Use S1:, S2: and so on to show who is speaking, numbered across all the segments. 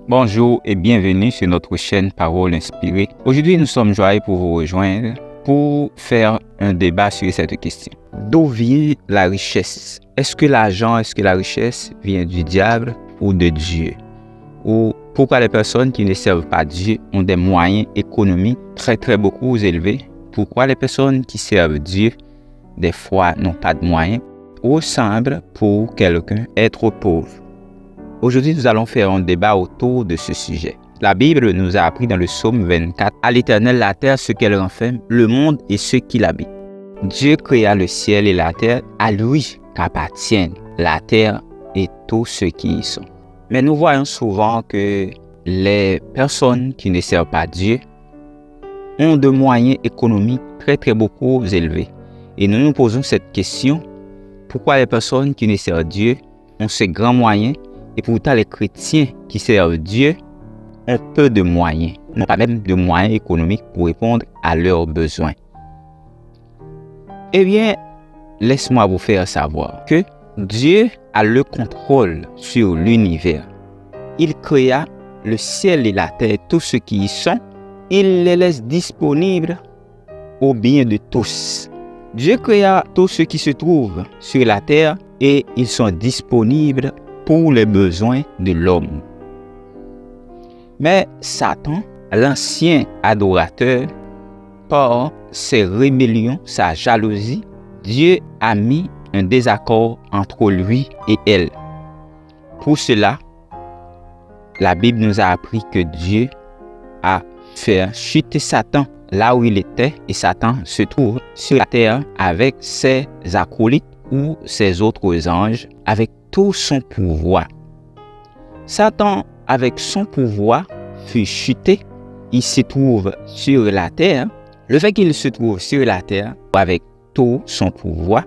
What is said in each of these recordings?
S1: Bonjour et bienvenue sur notre chaîne Parole Inspirée. Aujourd'hui, nous sommes joyeux pour vous rejoindre pour faire un débat sur cette question. D'où vient la richesse? Est-ce que l'argent, est-ce que la richesse vient du diable ou de Dieu? Ou pourquoi les personnes qui ne servent pas Dieu ont des moyens économiques très beaucoup élevés? Pourquoi les personnes qui servent Dieu, des fois, n'ont pas de moyens ou semblent pour quelqu'un être pauvre? Aujourd'hui, nous allons faire un débat autour de ce sujet. La Bible nous a appris dans le psaume 24 « À l'Éternel la terre, ce qu'elle renferme, le monde et ceux qui l'habitent. » Dieu créa le ciel et la terre, à lui qu'appartiennent la terre et tous ceux qui y sont. Mais nous voyons souvent que les personnes qui ne servent pas Dieu ont de moyens économiques très beaucoup élevés. Et nous nous posons cette question, pourquoi les personnes qui ne servent Dieu ont ces grands moyens et pourtant les chrétiens qui servent Dieu ont peu de moyens, n'ont pas même de moyens économiques pour répondre à leurs besoins? Eh bien, laisse-moi vous faire savoir que Dieu a le contrôle sur l'univers. Il créa le ciel et la terre, tous ceux qui y sont, il les laisse disponibles au bien de tous. Dieu créa tous ceux qui se trouvent sur la terre et ils sont disponibles pour les besoins de l'homme. Mais Satan, l'ancien adorateur, par ses rébellions, sa jalousie, Dieu a mis un désaccord entre lui et elle. Pour cela, la Bible nous a appris que Dieu a fait chuter Satan là où il était, et Satan se trouve sur la terre avec ses acolytes ou ses autres anges, avec tout son pouvoir. Satan, avec son pouvoir, fut chuté. Il se trouve sur la terre. Le fait qu'il se trouve sur la terre, avec tout son pouvoir,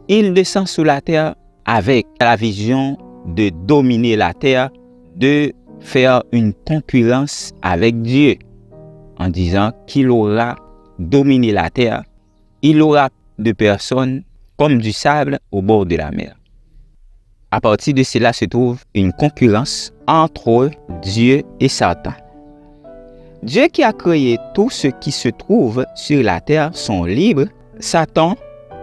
S1: il descend sur la terre avec la vision de dominer la terre, de faire une concurrence avec Dieu, en disant qu'il aura dominé la terre. Il aura de personnes comme du sable au bord de la mer. À partir de cela se trouve une concurrence entre Dieu et Satan. Dieu qui a créé tout ce qui se trouve sur la terre sont libres. Satan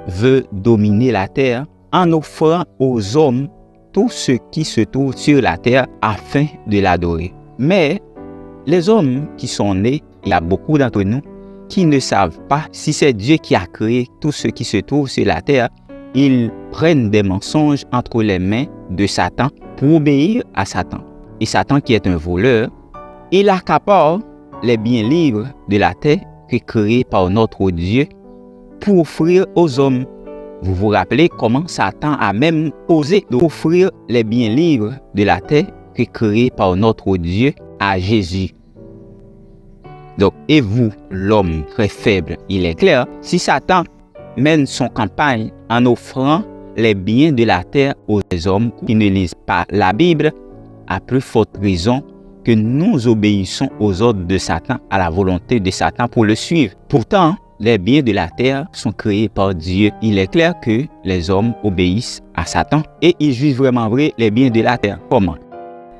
S1: veut dominer la terre en offrant aux hommes tout ce qui se trouve sur la terre afin de l'adorer. Mais les hommes qui sont nés, il y a beaucoup d'entre nous qui ne savent pas si c'est Dieu qui a créé tout ce qui se trouve sur la terre. Ils prennent des mensonges entre les mains de Satan pour obéir à Satan. Et Satan, qui est un voleur, il accapare les biens libres de la terre créés par notre Dieu pour offrir aux hommes. Vous vous rappelez comment Satan a même osé offrir les biens libres de la terre créés par notre Dieu à Jésus. Donc, et vous, l'homme très faible, il est clair, si Satan mène son campagne en offrant les biens de la terre aux hommes qui ne lisent pas la Bible, à plus forte raison que nous obéissons aux ordres de Satan, à la volonté de Satan pour le suivre. Pourtant, les biens de la terre sont créés par Dieu. Il est clair que les hommes obéissent à Satan et ils jugent vraiment vrai les biens de la terre. Comment?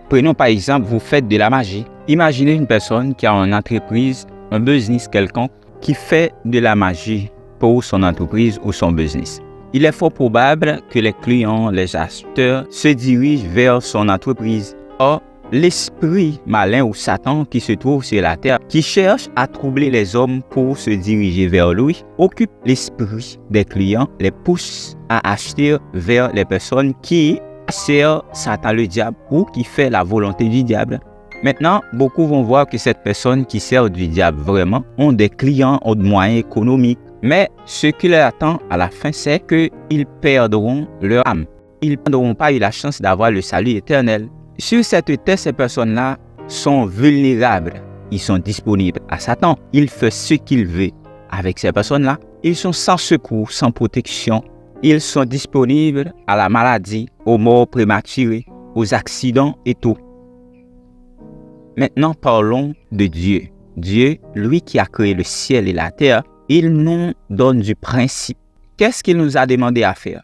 S1: Prenons par exemple, vous faites de la magie. Imaginez une personne qui a une entreprise, un business quelconque, qui fait de la magie pour son entreprise ou son business. Il est fort probable que les clients, les acheteurs se dirigent vers son entreprise. Or, l'esprit malin ou Satan qui se trouve sur la terre, qui cherche à troubler les hommes pour se diriger vers lui, occupe l'esprit des clients, les pousse à acheter vers les personnes qui servent Satan le diable ou qui fait la volonté du diable. Maintenant, beaucoup vont voir que cette personne qui sert du diable vraiment ont des clients, ont des moyens économiques. Mais ce qui leur attend à la fin, c'est qu'ils perdront leur âme. Ils n'auront pas eu la chance d'avoir le salut éternel. Sur cette terre, ces personnes-là sont vulnérables. Ils sont disponibles à Satan. Il fait ce qu'il veut avec ces personnes-là. Ils sont sans secours, sans protection. Ils sont disponibles à la maladie, aux morts prématurées, aux accidents et tout. Maintenant, parlons de Dieu. Dieu, lui qui a créé le ciel et la terre, il nous donne du principe. Qu'est-ce qu'il nous a demandé à faire?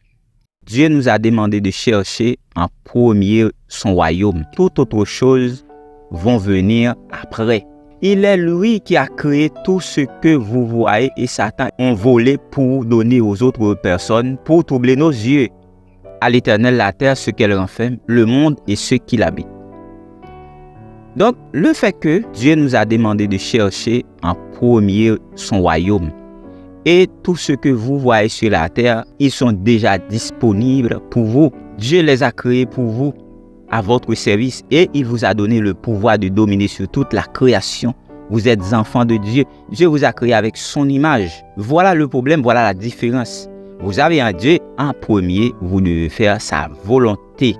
S1: Dieu nous a demandé de chercher en premier son royaume. Toute autre chose vont venir après. Il est lui qui a créé tout ce que vous voyez et Satan a volé pour donner aux autres personnes, pour troubler nos yeux. À l'Éternel la terre, ce qu'elle renferme, le monde et ceux qui l'habitent. Donc, le fait que Dieu nous a demandé de chercher en premier son royaume et tout ce que vous voyez sur la terre, ils sont déjà disponibles pour vous. Dieu les a créés pour vous, à votre service, et il vous a donné le pouvoir de dominer sur toute la création. Vous êtes enfants de Dieu. Dieu vous a créé avec son image. Voilà le problème, voilà la différence. Vous avez un Dieu, en premier, vous devez faire sa volonté.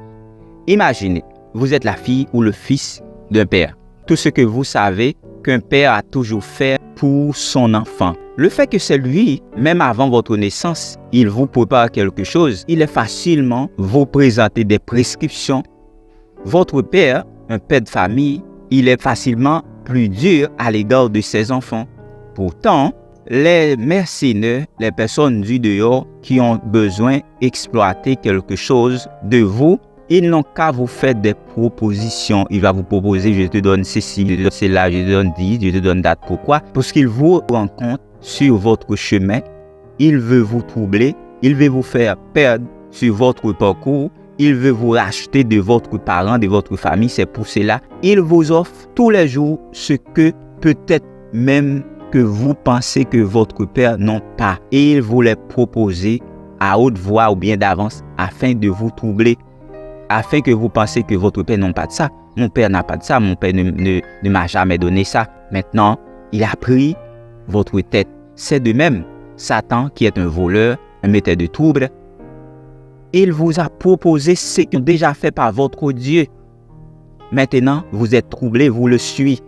S1: Imaginez, vous êtes la fille ou le fils d'un père. Tout ce que vous savez qu'un père a toujours fait pour son enfant. Le fait que c'est lui, même avant votre naissance, il vous prépare quelque chose, il est facilement vous présenter des prescriptions. Votre père, un père de famille, il est facilement plus dur à l'égard de ses enfants. Pourtant, les mercenaires, les personnes du dehors qui ont besoin d'exploiter quelque chose de vous, ils n'ont qu'à vous faire des propositions. Il va vous proposer, je te donne ceci, je te donne cela, je te donne 10, je te donne date. Pourquoi? Parce qu'il vous rencontre sur votre chemin, il veut vous troubler, il veut vous faire perdre sur votre parcours, il veut vous racheter de votre parent, de votre famille. C'est pour cela il vous offre tous les jours ce que peut-être même que vous pensez que votre père n'a pas. Et il vous les propose à haute voix ou bien d'avance afin de vous troubler, afin que vous pensez que votre père n'a pas de ça. Mon père n'a pas de ça, mon père ne m'a jamais donné ça. Maintenant, il a pris votre tête. C'est de même, Satan, qui est un voleur, un metteur de trouble, il vous a proposé ce qu'il a déjà fait par votre Dieu. Maintenant, vous êtes troublé, vous le suivez.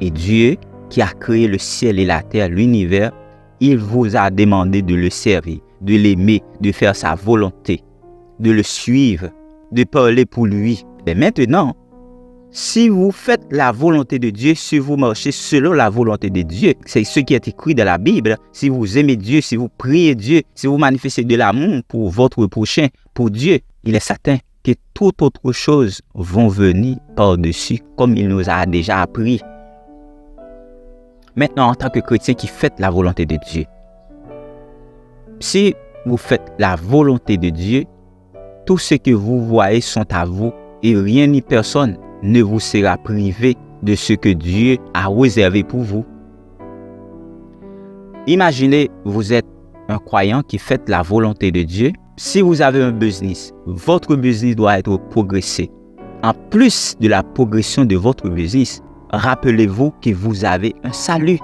S1: Et Dieu, qui a créé le ciel et la terre, l'univers, il vous a demandé de le servir, de l'aimer, de faire sa volonté, de le suivre, de parler pour lui. Et maintenant, si vous faites la volonté de Dieu, si vous marchez selon la volonté de Dieu, c'est ce qui est écrit dans la Bible. Si vous aimez Dieu, si vous priez Dieu, si vous manifestez de l'amour pour votre prochain, pour Dieu, il est certain que toute autre chose vont venir par-dessus, comme il nous a déjà appris. Maintenant, en tant que chrétien qui fait la volonté de Dieu, si vous faites la volonté de Dieu, tout ce que vous voyez sont à vous et rien ni personne ne vous sera privé de ce que Dieu a réservé pour vous. Imaginez, vous êtes un croyant qui fait la volonté de Dieu. Si vous avez un business, votre business doit être progressé. En plus de la progression de votre business, rappelez-vous que vous avez un salut.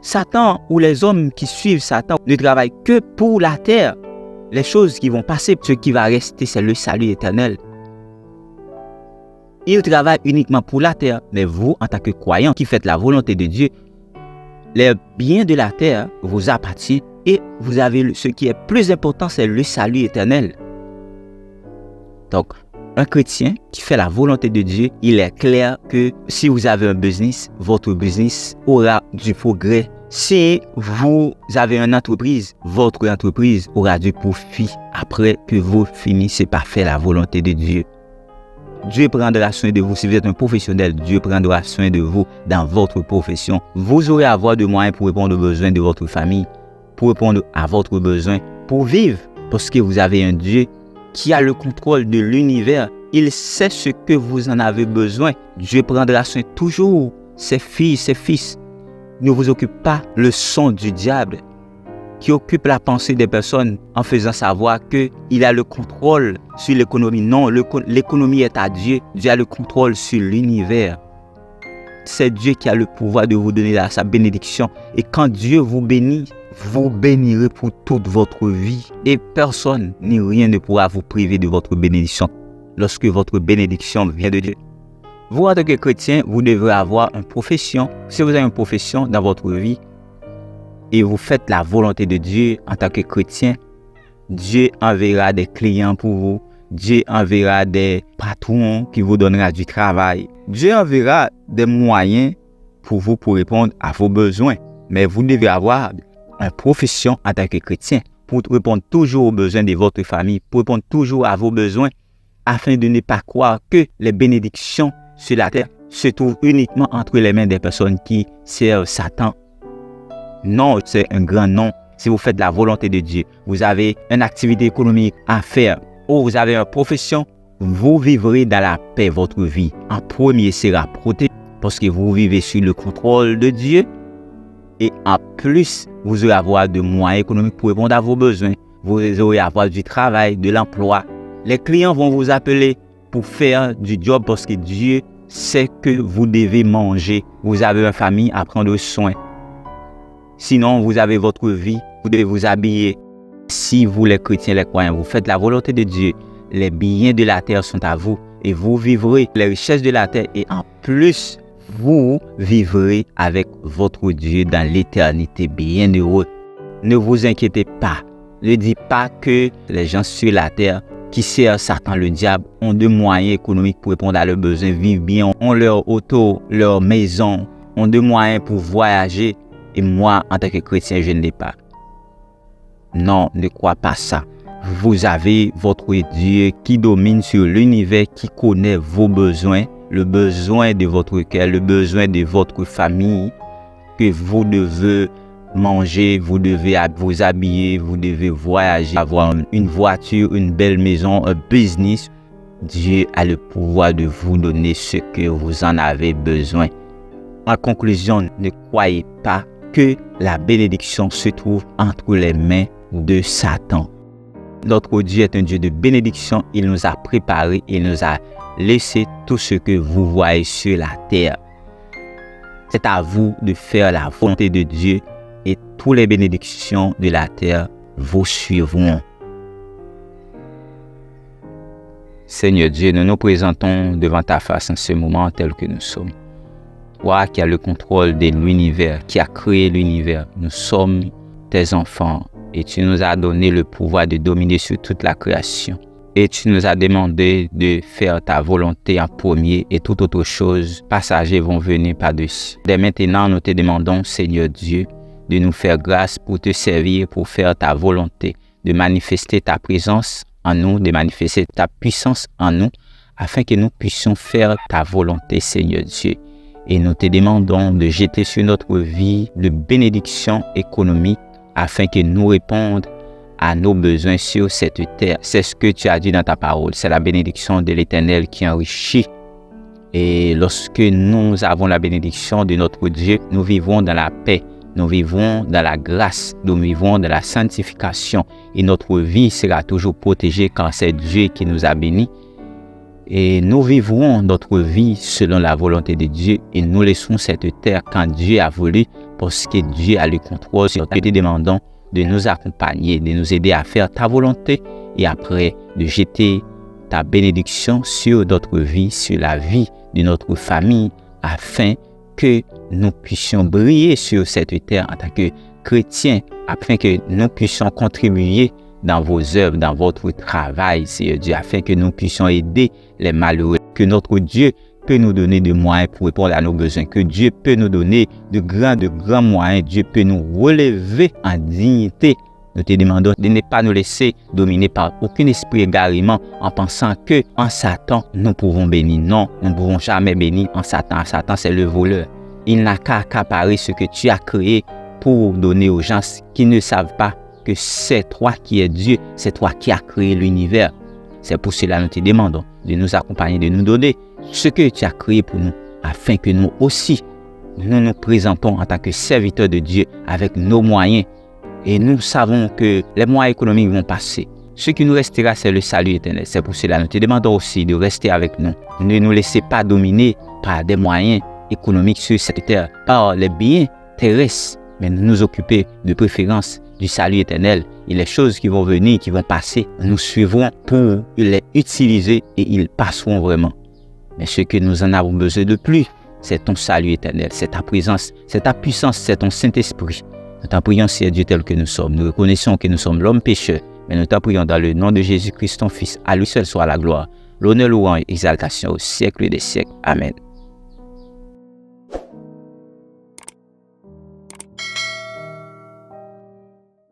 S1: Satan ou les hommes qui suivent Satan ne travaillent que pour la terre. Les choses qui vont passer, ce qui va rester, c'est le salut éternel. Ils travaillent uniquement pour la terre. Mais vous, en tant que croyant qui faites la volonté de Dieu, les biens de la terre vous appartiennent et vous avez ce qui est plus important, c'est le salut éternel. Donc, un chrétien qui fait la volonté de Dieu, il est clair que si vous avez un business, votre business aura du progrès. Si vous avez une entreprise, votre entreprise aura du profit après que vous finissez par faire la volonté de Dieu. Dieu prendra soin de vous. Si vous êtes un professionnel, Dieu prendra soin de vous dans votre profession. Vous aurez à avoir de moyens pour répondre aux besoins de votre famille, pour répondre à votre besoin, pour vivre. Parce que vous avez un Dieu qui a le contrôle de l'univers. Il sait ce que vous en avez besoin. Dieu prendra soin toujours. Ses filles, ses fils. Ne vous occupe pas le son du diable qui occupe la pensée des personnes en faisant savoir qu'il a le contrôle sur l'économie. Non, l'économie est à Dieu. Dieu a le contrôle sur l'univers. C'est Dieu qui a le pouvoir de vous donner sa bénédiction. Et quand Dieu vous bénit, vous bénirez pour toute votre vie. Et personne ni rien ne pourra vous priver de votre bénédiction lorsque votre bénédiction vient de Dieu. Vous, en tant que chrétien, vous devrez avoir une profession. Si vous avez une profession dans votre vie, et vous faites la volonté de Dieu en tant que chrétien, Dieu enverra des clients pour vous. Dieu enverra des patrons qui vous donnera du travail. Dieu enverra des moyens pour vous pour répondre à vos besoins. Mais vous devez avoir une profession en tant que chrétien pour répondre toujours aux besoins de votre famille, pour répondre toujours à vos besoins, afin de ne pas croire que les bénédictions sur la terre se trouve uniquement entre les mains des personnes qui servent Satan. Non, c'est un grand non. Si vous faites la volonté de Dieu, vous avez une activité économique à faire ou vous avez une profession, vous vivrez dans la paix votre vie. En premier sera protégé parce que vous vivez sous le contrôle de Dieu. Et en plus, vous aurez avoir de moyens économiques pour répondre à vos besoins. Vous aurez avoir du travail, de l'emploi. Les clients vont vous appeler pour faire du job parce que Dieu sait que vous devez manger. Vous avez une famille à prendre soin. Sinon, vous avez votre vie, vous devez vous habiller. Si vous, les chrétiens, les croyants, vous faites la volonté de Dieu, les biens de la terre sont à vous et vous vivrez les richesses de la terre et en plus, vous vivrez avec votre Dieu dans l'éternité, bien heureux. Ne vous inquiétez pas. Ne dites pas que les gens sur la terre qui servent Satan, le diable, ont de moyens économiques pour répondre à leurs besoins, vivent bien, ont leur auto, leur maison, ont de moyens pour voyager. Et moi, en tant que chrétien, je ne l'ai pas. Non, ne crois pas ça. Vous avez votre Dieu qui domine sur l'univers, qui connaît vos besoins, le besoin de votre cœur, le besoin de votre famille, que vous devez manger, vous devez vous habiller, vous devez voyager, avoir une voiture, une belle maison, un business. Dieu a le pouvoir de vous donner ce que vous en avez besoin. En conclusion, ne croyez pas que la bénédiction se trouve entre les mains de Satan. Notre Dieu est un Dieu de bénédiction. Il nous a préparé, il nous a laissé tout ce que vous voyez sur la terre. C'est à vous de faire la volonté de Dieu et toutes les bénédictions de la terre vous suivront. Seigneur Dieu, nous nous présentons devant ta face en ce moment tel que nous sommes. Toi qui as le contrôle de l'univers, qui a créé l'univers, nous sommes tes enfants et tu nous as donné le pouvoir de dominer sur toute la création. Et tu nous as demandé de faire ta volonté en premier et toute autre chose, passagers vont venir par-dessus. Dès maintenant, nous te demandons, Seigneur Dieu, de nous faire grâce pour te servir, pour faire ta volonté, de manifester ta présence en nous, de manifester ta puissance en nous, afin que nous puissions faire ta volonté, Seigneur Dieu. Et nous te demandons de jeter sur notre vie de bénédictions économiques afin que nous répondions à nos besoins sur cette terre. C'est ce que tu as dit dans ta parole. C'est la bénédiction de l'Éternel qui enrichit. Et lorsque nous avons la bénédiction de notre Dieu, nous vivons dans la paix, nous vivons dans la grâce, nous vivons dans la sanctification. Et notre vie sera toujours protégée car c'est Dieu qui nous a bénis. Et nous vivrons notre vie selon la volonté de Dieu et nous laissons cette terre quand Dieu a voulu parce que Dieu a le contrôle. Nous te demandons de nous accompagner, de nous aider à faire ta volonté et après de jeter ta bénédiction sur notre vie, sur la vie de notre famille afin que nous puissions briller sur cette terre en tant que chrétiens, afin que nous puissions contribuer dans vos œuvres, dans votre travail, Seigneur Dieu, afin que nous puissions aider les malheureux, que notre Dieu peut nous donner des moyens pour répondre à nos besoins, que Dieu peut nous donner de grands moyens, Dieu peut nous relever en dignité. Nous te demandons de ne pas nous laisser dominer par aucun esprit égarement en pensant que en Satan, nous pouvons bénir. Non, nous ne pouvons jamais bénir en Satan. Satan, c'est le voleur. Il n'a qu'à accaparer ce que tu as créé pour donner aux gens qui ne savent pas que c'est toi qui es Dieu, c'est toi qui as créé l'univers. C'est pour cela que nous te demandons de nous accompagner, de nous donner ce que tu as créé pour nous, afin que nous aussi, nous nous présentons en tant que serviteurs de Dieu avec nos moyens. Et nous savons que les moyens économiques vont passer. Ce qui nous restera, c'est le salut éternel. C'est pour cela que nous te demandons aussi de rester avec nous. Ne nous laissez pas dominer par des moyens économiques sur cette terre, par les biens terrestres, mais nous occuper de préférence du salut éternel et les choses qui vont venir, qui vont passer, nous suivrons pour les utiliser et ils passeront vraiment. Mais ce que nous en avons besoin de plus, c'est ton salut éternel, c'est ta présence, c'est ta puissance, c'est ton Saint-Esprit. Nous t'en prions, Seigneur Dieu, tel que nous sommes. Nous reconnaissons que nous sommes l'homme pécheur, mais nous t'en prions dans le nom de Jésus-Christ, ton Fils. À lui seul soit la gloire, l'honneur, louange et exaltation au siècle des siècles. Amen.